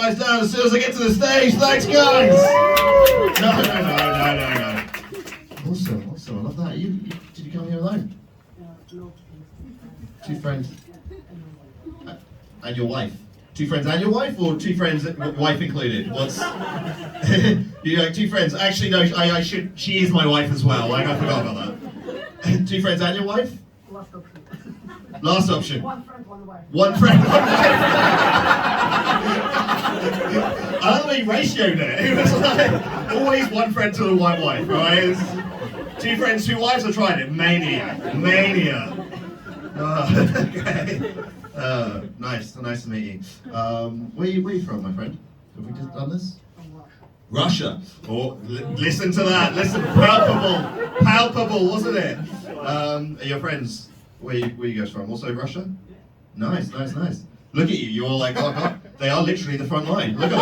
guys down as soon as I get to the stage. Thanks, guys. No. Awesome. I love that. Did you come here alone? No. 2 friends. And your wife? 2 friends and your wife, or 2 friends, wife included? What's... You like 2 friends? Actually, no, I should... She is my wife as well. I forgot about that. 2 friends and your wife? Last option. Last option. 1 friend, 1 wife. 1 friend, 1 wife. I don't think ratioed it. It was like always 1 friend to the 1 wife, right? It's 2 friends, 2 wives. I tried it. Mania. Okay. Nice to meet you. Where are you from, my friend? Have we just done this? Russia. Oh, listen to that. Listen, palpable, wasn't it? Are your friends? Where you guys from? Also Russia? Nice. Look at you. You're all like, oh God, they are literally the front line. Look at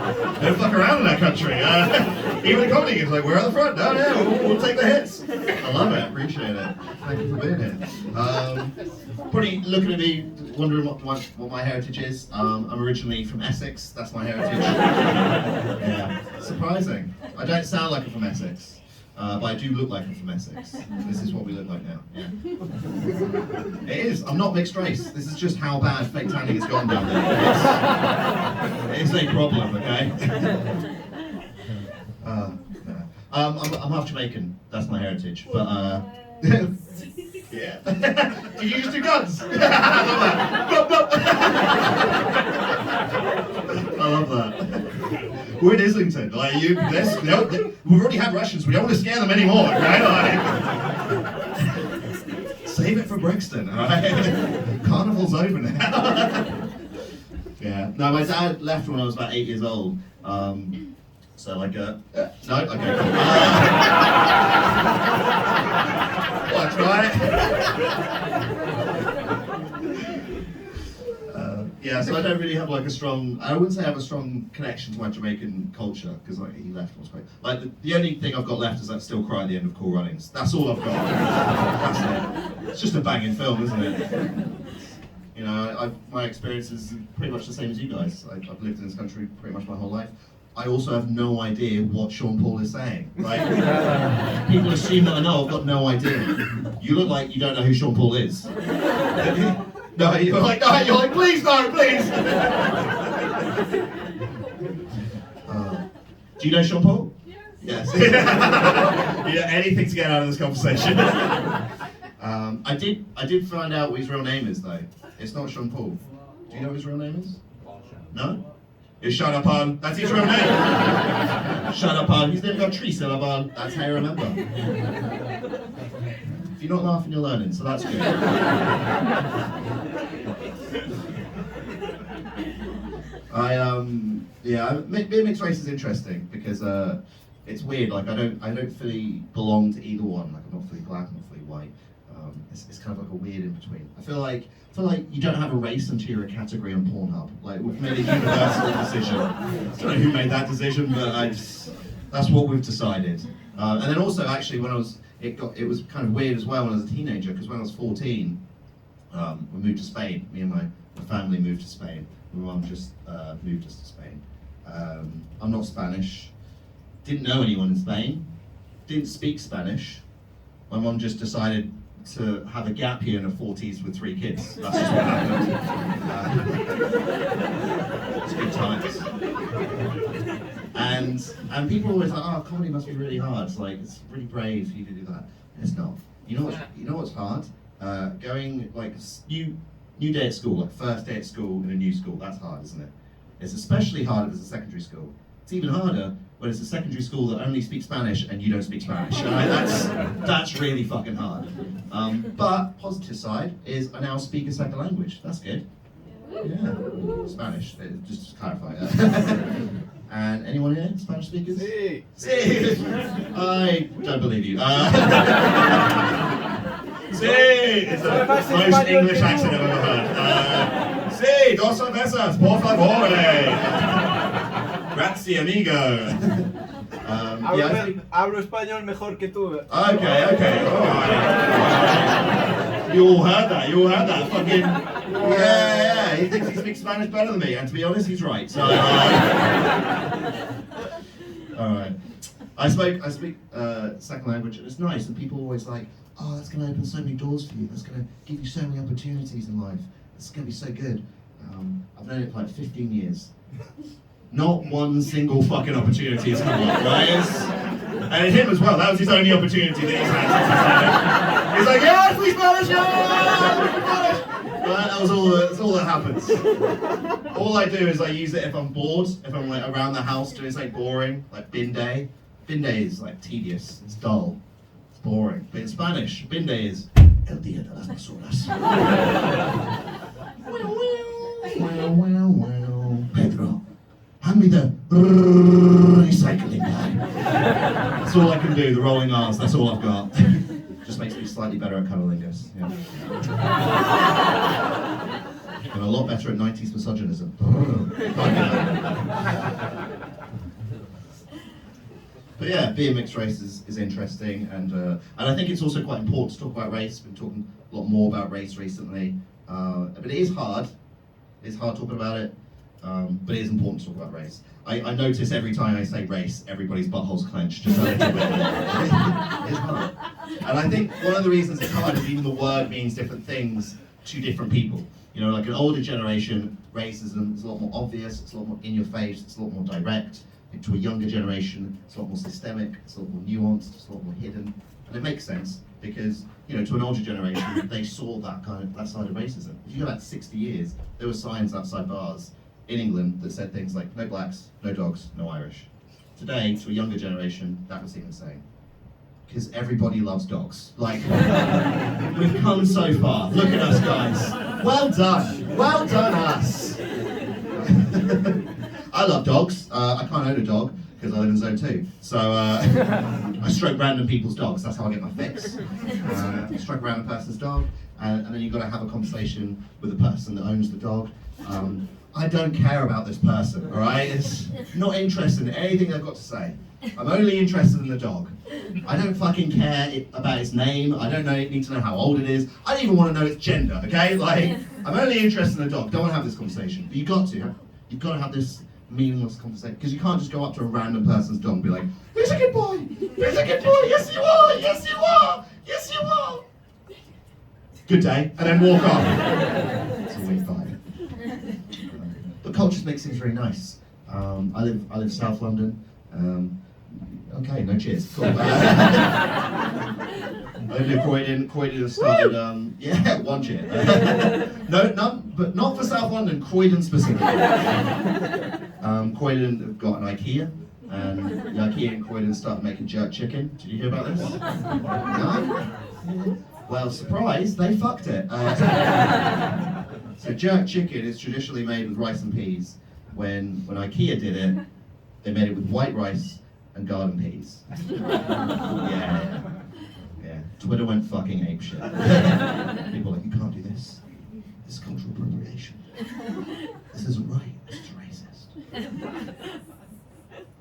them. Don't fuck around in that country. Even the comedy is like, we're at the front. No, we'll take the hits. I love it. Appreciate it. Thank you for being here. Probably looking at me, wondering what my heritage is. I'm originally from Essex. That's my heritage. Yeah. Surprising. I don't sound like I'm from Essex. But I do look like I'm from Essex. This is what we look like now. Yeah. It is. I'm not mixed race. This is just how bad fake tanning has gone down there. It is a problem, okay? No. I'm half Jamaican. That's my heritage. But yeah. Did you just do guns? I love that. We're in Islington. Like we've already had Russians. We don't want to scare them anymore, right? Like, save it for Brixton, all right? Carnival's over now. Yeah. No, my dad left when I was about 8 years old. So like no, okay. Cool. Well, try it. Yeah, so I don't really have like a strong, I wouldn't say I have a strong connection to my Jamaican culture, because like, he left and was great. Like the only thing I've got left is I still cry at the end of Cool Runnings. That's all I've got. That's it. It's just a banging film, isn't it? You know, my experience is pretty much the same as you guys. I've lived in this country pretty much my whole life. I also have no idea what Sean Paul is saying. Like, people assume that I know, I've got no idea. You look like you don't know who Sean Paul is. No, you're like, please, no, please. Do you know Sean Paul? Yes. Yeah, anything to get out of this conversation. I did find out what his real name is though. It's not Sean Paul. Do you know what his real name is? No? It's Shadapan. That's his real name. Shadapan. His name got Tree Syllaban. That's how you remember. If you're not laughing, you're learning, so that's good. Being mixed race is interesting because it's weird. Like I don't fully belong to either one. Like I'm not fully black, I'm not fully white. It's kind of like a weird in between. I feel like you don't have a race until you're a category on Pornhub. Like we've made a universal decision. I don't know who made that decision, but that's what we've decided. And then also actually when it was kind of weird as well when I was a teenager, because when I was 14, we moved to Spain. Me and my family moved to Spain. My mum just moved us to Spain. I'm not Spanish. Didn't know anyone in Spain. Didn't speak Spanish. My mum just decided to have a gap year in her 40s with 3 kids. That's just what happened. It's good times. And people are always like, oh, comedy must be really hard. It's like, it's really brave for you to do that. It's not. You know what's hard? Going like new day at school, like first day at school in a new school, that's hard, isn't it? It's especially hard if it's a secondary school. It's even harder when it's a secondary school that only speaks Spanish and you don't speak Spanish. That's really fucking hard. But positive side is I now speak a second language. That's good. Yeah, Spanish. Just to clarify that. And anyone here, Spanish speakers? Sí. Sí. I don't believe you. Sí. It's the most English accent I've ever heard. Sí, 2 cervezas, por favor. Grazie, amigo. Hablo español mejor que tú. Okay, alright. You all heard that, fucking, yeah, he thinks he speaks Spanish better than me, and to be honest, he's right. So, all right. I speak second language, and it's nice, and people are always like, oh, that's going to open so many doors for you. That's going to give you so many opportunities in life. It's going to be so good. I've known it for like 15 years. Not one single fucking opportunity has come up, right? And him as well. That was his only opportunity that he's had. He's like, yeah, I speak Spanish, yeah, right, that's all that happens. All I do is I use it if I'm bored, if I'm like around the house doing something boring, like bin day. Bin day is like tedious, it's dull, it's boring. But in Spanish, bin day is el día de las basuras. Pedro, hand me the recycling bag. That's all I can do, the rolling R's, that's all I've got. Just makes me slightly better at cunnilingus. Yeah. And a lot better at 90s misogynism. But yeah, being mixed race is interesting, and I think it's also quite important to talk about race. We've been talking a lot more about race recently, but it is hard. It's hard talking about it, but it is important to talk about race. I notice every time I say race, everybody's buttholes clench just a little bit. It's hard. And I think one of the reasons it's hard is even the word means different things to different people. You know, like an older generation, racism is a lot more obvious, it's a lot more in your face, it's a lot more direct. To a younger generation, it's a lot more systemic, it's a lot more nuanced, it's a lot more hidden. And it makes sense because, you know, to an older generation, they saw that side of racism. If you go back 60 years, there were signs outside bars in England that said things like, no blacks, no dogs, no Irish. Today, to a younger generation, that would seem insane. Because everybody loves dogs. Like, we've come so far. Look at us, guys. Well done. Well done, us. I love dogs. I can't own a dog because I live in zone 2. So I stroke random people's dogs. That's how I get my fix. Stroke a random person's dog, and then you've got to have a conversation with the person that owns the dog. I don't care about this person, all right? It's not interested in anything they've got to say. I'm only interested in the dog. I don't fucking care about its name. I don't need to know how old it is. I don't even want to know its gender, okay? Like, I'm only interested in the dog. Don't want to have this conversation. But you've got to have this meaningless conversation, because you can't just go up to a random person's dog and be like, who's a good boy? Who's a good boy? Yes you are! Yes you are! Yes you are! Good day, and then walk off. It's a weird vibe. But culture makes things very nice. I live South London. Okay, no cheers. Cool. I live in Croydon. Croydon has started, yeah, one cheer. No, none, but not for South London, Croydon specifically. Croydon have got an IKEA, and the IKEA in Croydon started making jerk chicken. Did you hear about this? No? Well, surprise, they fucked it. So jerk chicken is traditionally made with rice and peas. When IKEA did it, they made it with white rice and garden peas. Yeah. Twitter went fucking apeshit. People are like, you can't do this. This is cultural appropriation. This isn't right. This is racist.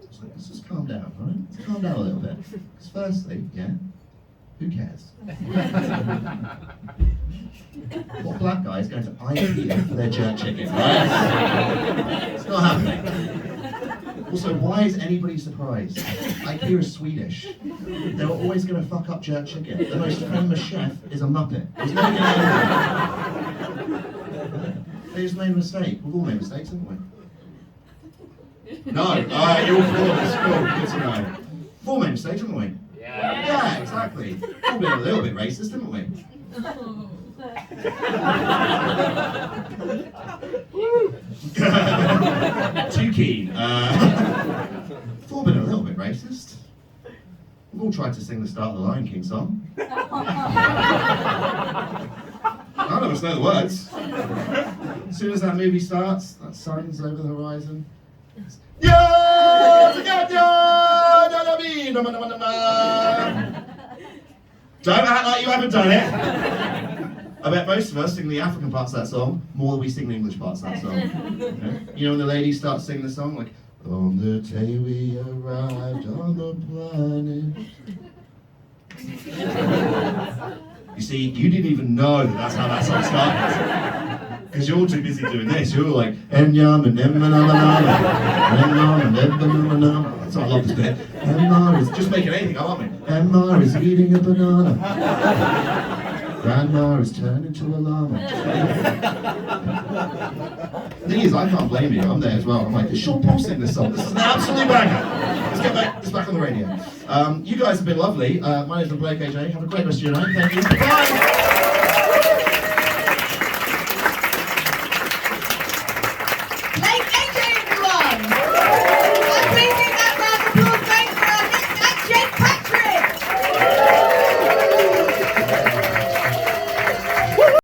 It's like, let's just calm down, all right? Let's calm down a little bit. Because firstly, yeah, who cares? What black guy is going to IKEA for their jerk chicken, right? It's not happening. Also, why is anybody surprised? IKEA is Swedish. They were always going to fuck up jerk chicken. The most famous chef is a Muppet. There's no They just made a mistake. We've all made mistakes, haven't we? No. Alright, you're all flawless. Cool. Good to know. We've all made mistakes, haven't we? Yeah, exactly. We've all been a little bit racist, haven't we? Too keen. We've all been a little bit racist. We've all tried to sing the start of the Lion King song. None of us know the words. As soon as that movie starts, that sun's over the horizon. Don't act like you haven't done it. I bet most of us sing the African parts of that song more than we sing the English parts of that song. Yeah? You know when the ladies start singing the song, like, on the day we arrived on the planet. You see, you didn't even know that that's how that song started. Because you're too busy doing this. You're like, Enyam and Emmanama. That's why I love this bit. Emma is just making anything up, aren't we? Emma is eating a banana. Grandma is turned into a llama. The thing is, I can't blame you. I'm there as well. I'm like, is Sean Paul sing this song? This is an absolute banger. Let's get back. It's back on the radio. You guys have been lovely. My name's Blake AJ. Have a great rest of your night. Thank you. Bye.